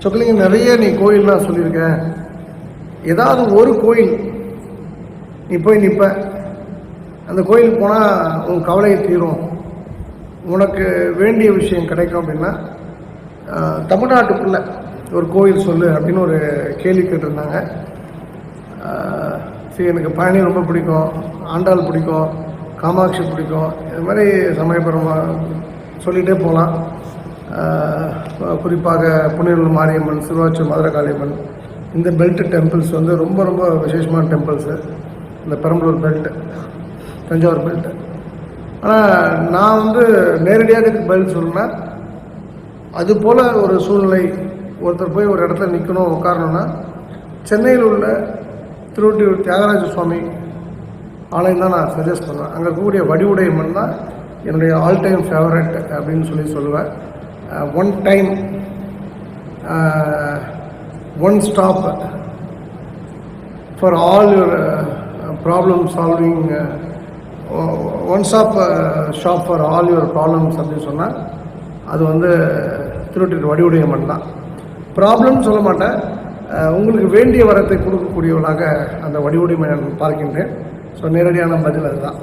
சொக்கலிங்கம் நிறைய நீ கோயில்லாம் சொல்லியிருக்க, ஏதாவது ஒரு கோயில் நீ போய் நிற்ப, அந்த கோயிலுக்கு போனால் உன் கவலையை தீரும், உனக்கு வேண்டிய விஷயம் கிடைக்கும் அப்படின்னா தமிழ்நாட்டுக்குள்ளே ஒரு கோயில் சொல்லு அப்படின்னு ஒரு கேள்வி கேட்டிருந்தாங்க. சரி, எனக்கு பழனி ரொம்ப பிடிக்கும், ஆண்டாள் பிடிக்கும், காமாட்சி பிடிக்கும், இது மாதிரி சமயபுரம் சொல்லிகிட்டே போகலாம். குறிப்பாக புனிதல் மாரியம்மன், சிறுவாச்சூர் மதுரை காளியம்மன், இந்த பெல்ட் டெம்பிள்ஸ் வந்து ரொம்ப ரொம்ப விசேஷமான டெம்பிள்ஸு. இந்த பெரம்பலூர் பெல்ட்டு, தஞ்சாவூர் பெல்ட்டு. ஆனால் நான் வந்து நேரடியாக இதுக்கு பதில் சொல்லணும்னா, அதுபோல் ஒரு சூழ்நிலை ஒருத்தர் போய் ஒரு இடத்துல நிற்கணும், உட்காரணுன்னா சென்னையில் உள்ள திருவொற்றியூர் தியாகராஜ சுவாமி ஆலயம் தான் நான் சஜஸ்ட் பண்ணுவேன். அங்கே இருக்கக்கூடிய வடிவுடையம்மன் தான் என்னுடைய ஆல் டைம் ஃபேவரட் அப்படின்னு சொல்லுவேன். One time one stop for all your problem solving, one stop shop for all your problems அப்படின்னு சொன்னால் அது வந்து திருவொற்றியூர் வடிவுடையம்மன் தான். ப்ராப்ளம்னு சொல்ல மாட்டேன், உங்களுக்கு வேண்டிய வரத்தை கொடுக்கக்கூடியவளாக அந்த வடிவுடையம்மன் பார்க்கின்றேன். ஸோ நேரடியான பதில் அதுதான்.